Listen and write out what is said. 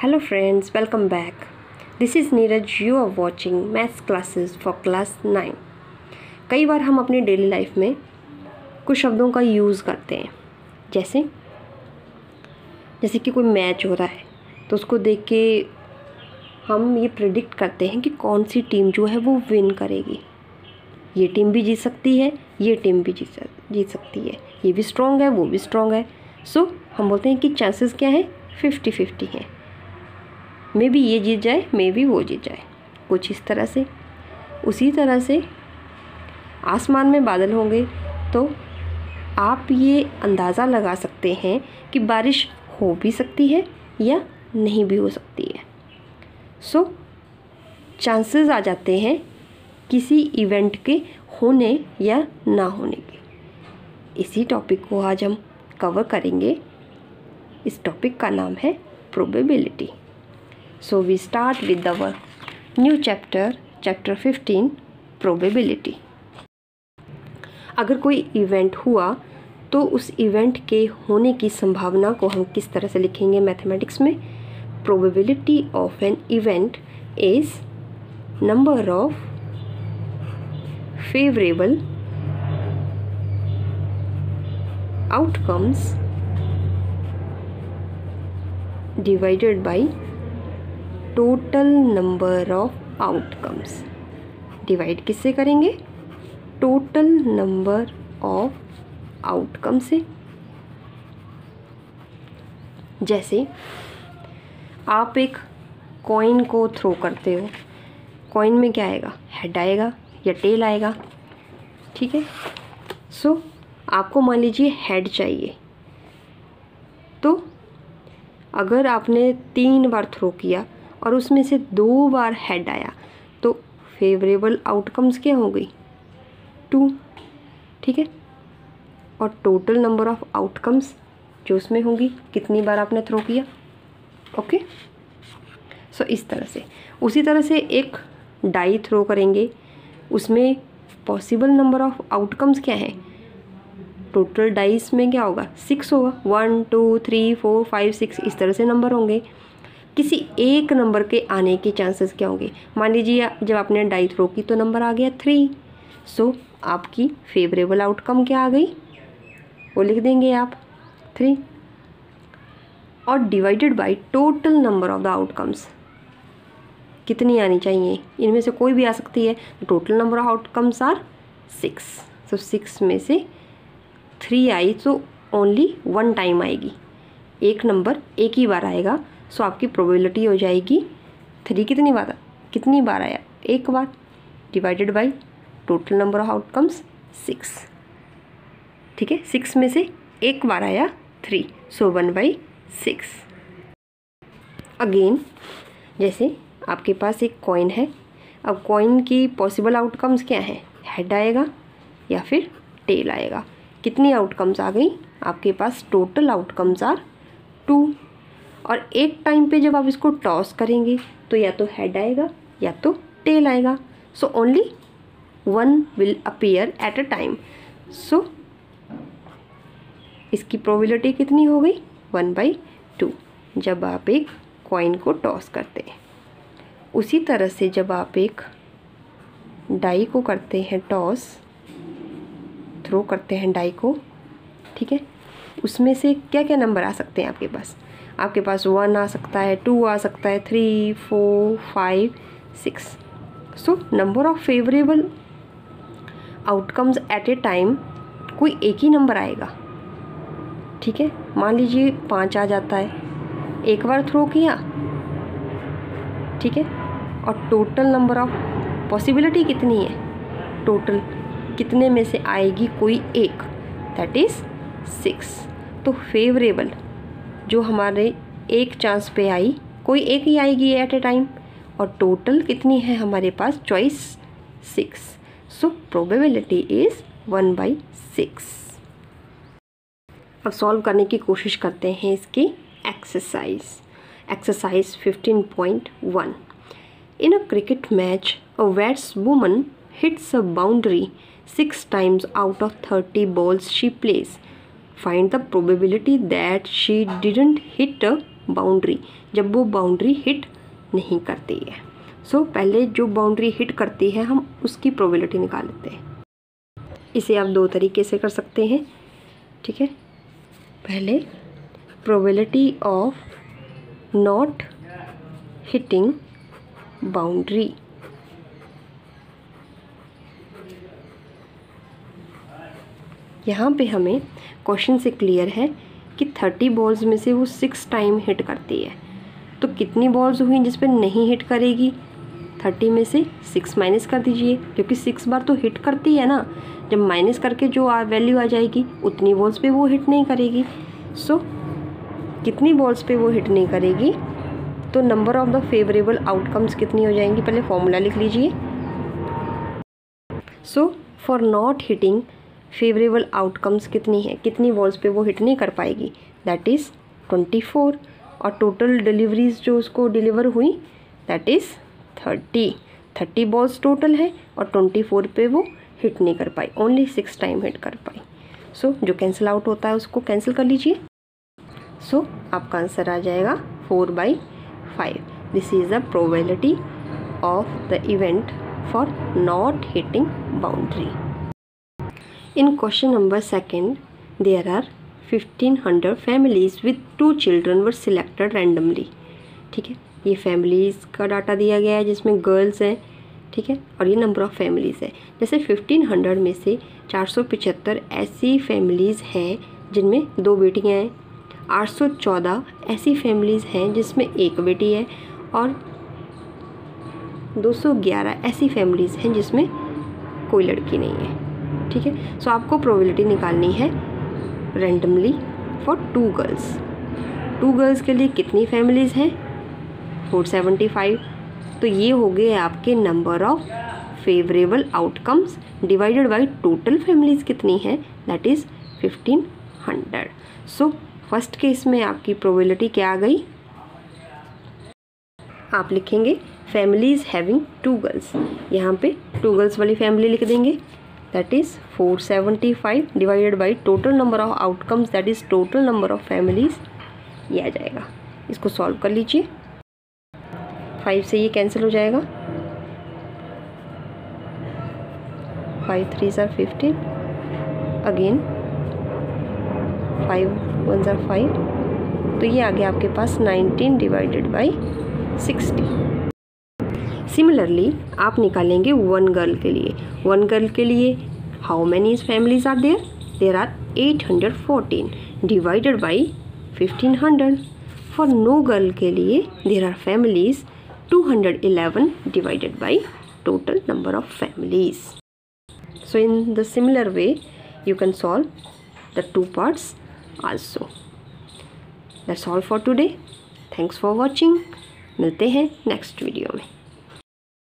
Hello friends, welcome back. This is Neeraj. You are watching maths classes for class 9. कई बार हम अपनी daily life में कुछ शब्दों का यूज़ करते हैं, जैसे कि कोई मैच हो रहा है तो उसको देख के हम ये प्रेडिक्ट करते हैं कि कौन सी टीम जो है वो विन करेगी. ये टीम भी जीत सकती है, ये टीम भी जीत सकती है, ये भी स्ट्रॉन्ग है, वो भी स्ट्रॉन्ग है. सो हम बोलते हैं कि चांसेस क्या है, 50-50 हैं. मे बी ये जीत जाए, मे बी वो जीत जाए, कुछ इस तरह से. उसी तरह से आसमान में बादल होंगे तो आप ये अंदाज़ा लगा सकते हैं कि बारिश हो भी सकती है या नहीं भी हो सकती है. सो चांसेस आ जाते हैं किसी इवेंट के होने या ना होने के. इसी टॉपिक को आज हम कवर करेंगे. इस टॉपिक का नाम है probability. So we start with our new chapter 15, probability. अगर कोई इवेंट हुआ तो उस इवेंट के होने की संभावना को हम किस तरह से लिखेंगे मैथमेटिक्स में. Probability of an event is number of favorable outcomes divided by total number of outcomes. Divide किससे करेंगे, टोटल नंबर ऑफ आउटकम से. जैसे आप एक कॉइन को थ्रो करते हो, कॉइन में क्या आएगा, हेड आएगा या टेल आएगा. ठीक है. सो आपको मान लीजिए हेड चाहिए, तो अगर आपने 3 बार थ्रो किया और उसमें से 2 बार हेड आया तो फेवरेबल आउटकम्स क्या हो गई, 2. ठीक है. और टोटल नंबर ऑफ आउटकम्स जो उसमें होंगी, कितनी बार आपने थ्रो किया. ओके. सो इस तरह से. उसी तरह से एक डाई थ्रो करेंगे, उसमें पॉसिबल नंबर ऑफ आउटकम्स क्या है, टोटल डाइस में क्या होगा, 6 होगा. 1 2 3 4 5 6 इस तरह से नंबर होंगे. किसी एक नंबर के आने के चांसेस क्या होंगे. मान लीजिए जब आपने डाई थ्रो की तो नंबर आ गया 3. सो आपकी फेवरेबल आउटकम क्या आ गई, वो लिख देंगे आप 3. और divided by total number of the outcomes कितनी आनी चाहिए, इनमें से कोई भी आ सकती है. Total number of outcomes are 6. So 6 में से 3 आई तो ओनली 1 टाइम आएगी, एक नंबर एक ही बार आएगा. सो आपकी प्रोबेबिलिटी हो जाएगी 3 कितनी बार आया, एक बार, divided by total number of outcomes 6. ठीक है. 6 में से एक बार आया 3, सो 1/6. अगेन जैसे आपके पास एक कॉइन है. अब कॉइन की पॉसिबल आउटकम्स क्या हैं, हेड आएगा या फिर टेल आएगा. कितनी आउटकम्स आ गई आपके पास, टोटल आउटकम्स आर 2. और एक टाइम पे जब आप इसको टॉस करेंगे तो या तो हेड आएगा या तो टेल आएगा. So only 1 will appear at a time. So इसकी प्रोबेबिलिटी कितनी हो गई, 1/2 जब आप एक कॉइन को टॉस करते हैं. उसी तरह से जब आप एक डाई को करते हैं टॉस, थ्रो करते हैं डाई को, ठीक है, उसमें से क्या क्या नंबर आ सकते हैं आपके पास 1 आ सकता है, 2 आ सकता है, 3 4 5 6. So number of favourable outcomes at a time कोई एक ही नंबर आएगा. ठीक है. मान लीजिए 5 आ जाता है, एक बार थ्रो किया. ठीक है. और टोटल नंबर ऑफ पॉसिबिलिटी कितनी है, टोटल कितने में से आएगी कोई एक, दैट इज़ 6. तो फेवरेबल जो हमारे एक चांस पे आई, कोई एक ही आएगी एट ए टाइम. और टोटल कितनी है हमारे पास, चॉइस 6. So probability is 1/6. अब सॉल्व करने की कोशिश करते हैं इसकी exercise 15.1. In a cricket match, a batswoman hits a boundary 6 times out of 30 balls she plays. Find the probability that she didn't hit a boundary, जब वो बाउंड्री हिट नहीं करती है। सो पहले जो बाउंड्री हिट करती है हम उसकी प्रोबेबिलिटी निकाल लेते हैं। इसे आप दो तरीके से कर सकते हैं, ठीक है। पहले probability of not hitting boundary, यहाँ पे हमें क्वेश्चन से क्लियर है कि 30 बॉल्स में से वो 6 टाइम हिट करती है। तो कितनी बॉल्स हुई जिस पे नहीं हिट करेगी? 30 में से 6 माइनस कर दीजिए, क्योंकि 6 बार तो हिट करती है ना। जब माइनस करके जो वैल्यू आ जाएगी उतनी बॉल्स पे वो हिट नहीं करेगी। सो कितनी बॉल्स पे वो हिट नहीं करेगी, तो number of the favourable outcomes कितनी हो जाएंगी? पहले फॉर्मूला लिख लीजिए। So for not hitting favourable outcomes कितनी है, कितनी बॉल्स पे वो हिट नहीं कर पाएगी? That is 24। और टोटल डिलीवरीज जो उसको डिलीवर हुई दैट इज़ 30 बॉल्स टोटल है और 24 पे वो हिट नहीं कर पाई, ओनली 6 टाइम हिट कर पाई। सो जो कैंसिल आउट होता है उसको कैंसिल कर लीजिए। सो आपका आंसर आ जाएगा 4/5। This is the probability of the event for not hitting boundary. In question number 2, there are 1500 families with 2 children were selected randomly। ठीक है, ये फैमिलीज़ का डाटा दिया गया है जिसमें गर्ल्स हैं, ठीक है, और ये नंबर ऑफ़ फैमिलीज़ है। जैसे 1500 में से 475 ऐसी फैमिलीज़ हैं जिनमें 2 बेटियां हैं, 814 ऐसी फैमिलीज़ हैं जिसमें 1 बेटी है, और 211 ऐसी फैमिलीज़ हैं जिसमें कोई लड़की नहीं है। ठीक है, सो आपको प्रोबेबिलिटी निकालनी है रैंडमली फॉर 2 गर्ल्स। 2 गर्ल्स के लिए कितनी फैमिलीज़ हैं? 475। तो ये हो गए आपके number of favourable outcomes divided by total families कितनी है, that is 1500। So first case में आपकी प्रोबेबिलिटी क्या आ गई? आप लिखेंगे फैमिलीज़ हैविंग 2 गर्ल्स, यहाँ पे 2 गर्ल्स वाली फैमिली लिख देंगे, that is 475 divided by total number of outcomes that is total number of families, ये आ जाएगा। इसको सॉल्व कर लीजिए, 5 से ये कैंसिल हो जाएगा, 5 3s are 15, again 5 1s are 5, तो ये आ गया आपके पास 19 डिवाइडेड बाई 60। सिमिलरली आप निकालेंगे 1 गर्ल के लिए। 1 गर्ल के लिए how many families are there? There are 814 divided by 1500। For no girl के लिए there are families 211 divided by total number of families. So in the similar way you can solve the 2 parts also. That's all for today. Thanks for watching. मिलते हैं next video में।